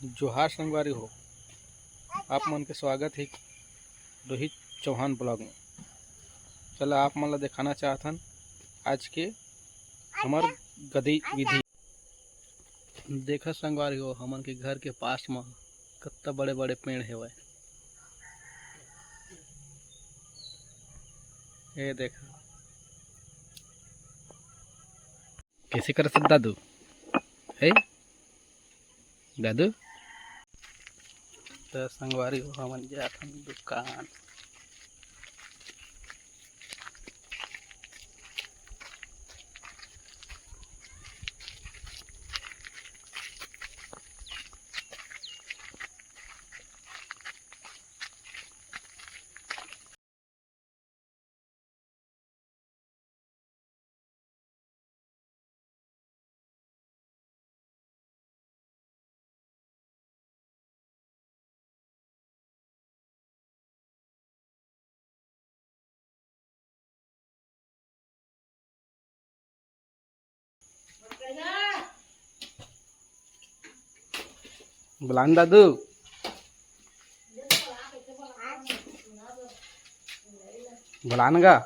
जोहार संगवारी हो। आप मन के स्वागत है रोहित चौहान ब्लॉग में। चला आप मन ला दिखाना चाहथन आज के हमार गतिविधि। देखा संगवारी हो, हमन के घर के पास में कितना बड़े बड़े पेड़ हेवय। ये देखा कैसे कर सकता दादू है दादू। तो संगवारी हो, हमन जाथन दुकान। बुलान दादू। बुलान गा।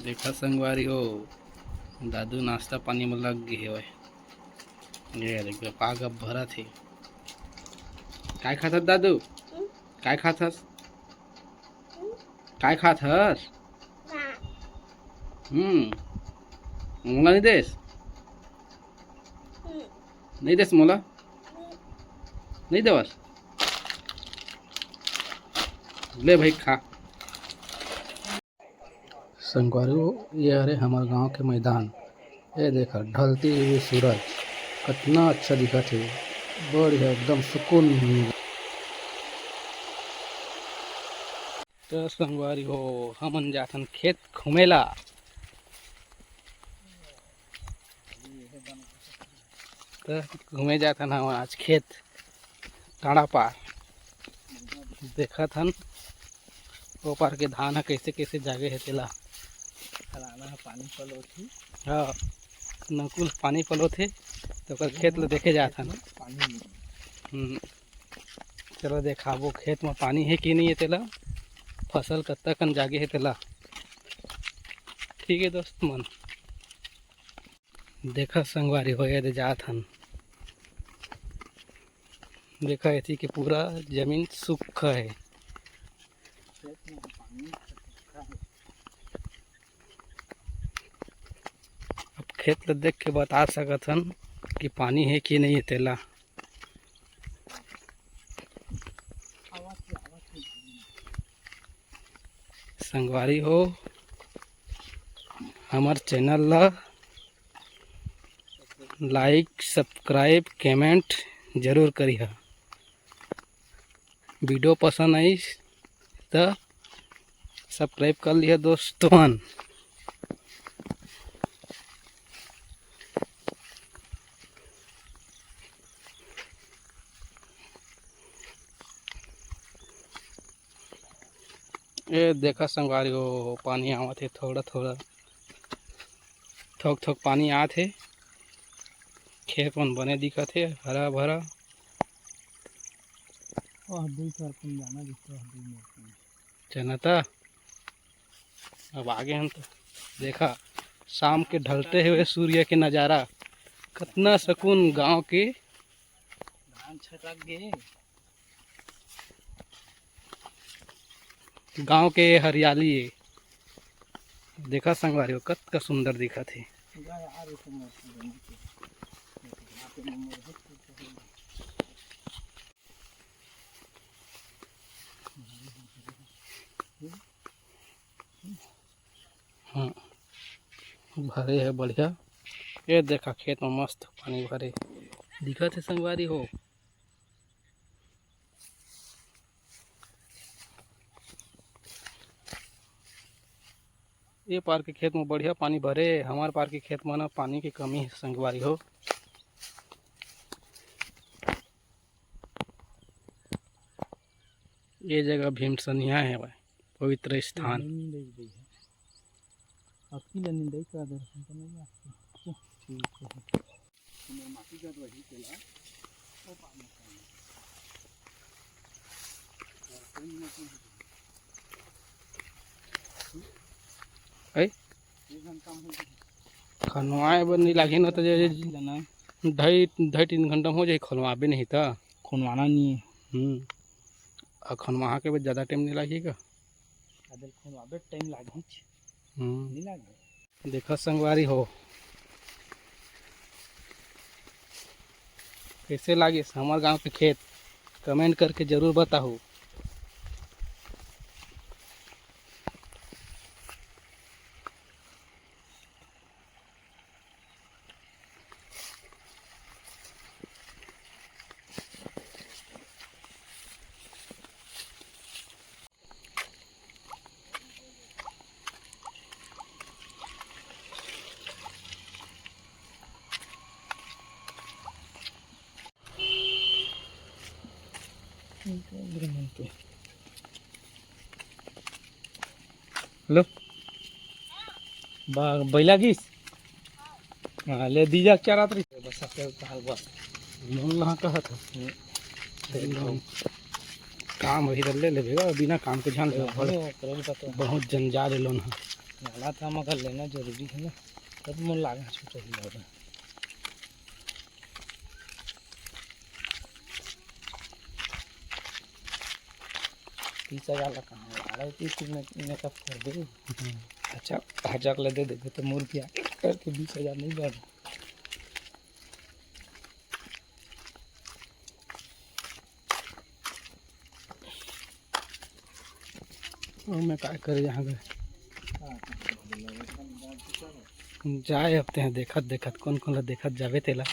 देखा संगवारी हो, दादू नाश्ता पानी में लग गए है। ये देखो पाग अब भरा थे। काय खाथस दादू? काय खाथस? काय खाथस? मोला नहीं देस? नहीं देस मोला? नहीं देवस? ले भाई खा। संगवारी हो, ये अरे हमारे गांव के मैदान। ये देखा ढलती हुई सूरज कितना अच्छा दिखा थे। बढ़िया एकदम सुकून। तो संगवारी हो, हमन जाथन खेत घूमेला। तो घूमे जाथन हम आज खेत टाड़ा पार। देखा थन ओ पार के धान है कैसे कैसे जागे है तेला। पानी पलो थी। हाँ, नकुल पानी पलो थे तो खेत लो देखे जाथन। चलो देखाबो खेत में पानी है कि नहीं है तेला, फसल कत्ता कन जागे है तेला। ठीक है दोस्त मन। देखा संगवारी हो, ये जाथन। देखा ऐसी कि पूरा जमीन सूखा है। अब खेत ला देख के बता सकथन कि पानी है कि नहीं है तेला। संगवारी हो, हमार चैनल ला लाइक सब्सक्राइब कमेंट जरूर करिए। वीडियो पसंद आई तो सब्सक्राइब कर लिया दोस्तों। ये देखा संगवारी हो, पानी आवत है थोड़ा थोड़ा, थोक थोक पानी आत है। खेत मन बने दिखत है हरा भरा। जनता अब आगे हम तो देखा शाम के ढलते हुए सूर्य के नज़ारा कितना सुकून। गांव के धान छटक गए, गांव के हरियाली है। देखा संगवारी हो कितना सुंदर दिखा थे। हाँ भरे है बढ़िया। ये देखा खेत में मस्त पानी भरे दिखत है संगवारी हो। ये पार के खेत में बढ़िया पानी भरे, हमारे पार के खेत में ना पानी की कमी है संगवारी हो। ये जगह भीमसनिया है भाई, पवित्र स्थान। खनवाए बर नहीं लागे ना तो ढाई 3 घंटा हो जाए, खनवाबे नहीं था, खुनवाना नहीं है। और खनवा के बाद ज़्यादा टाइम नहीं लगेगा। खुनवाबे टाइम लागे नहीं लागे। देखो संगवारी हो कैसे लागे हमारे गांव के खेत, कमेंट करके ज़रूर बताओ। हेलो बैला गिस ले दीजा क्या रात रही बस मन लहा कहा था काम वही ले लेगा, बिना काम के जान बहुत जंजाल लोन है। नाला था मगर लेना जरूरी है ना, तब मन लागे छोटा ही लगा। मेकअप कर दे। अच्छा 1000 ले दे देंगे तो मूर्ति आके करके 20,000 नहीं बढ़। मैं क्या करे यहाँ गए जाए हफ्ते हैं देखत देखत कौन कौन देखत जावे तेला।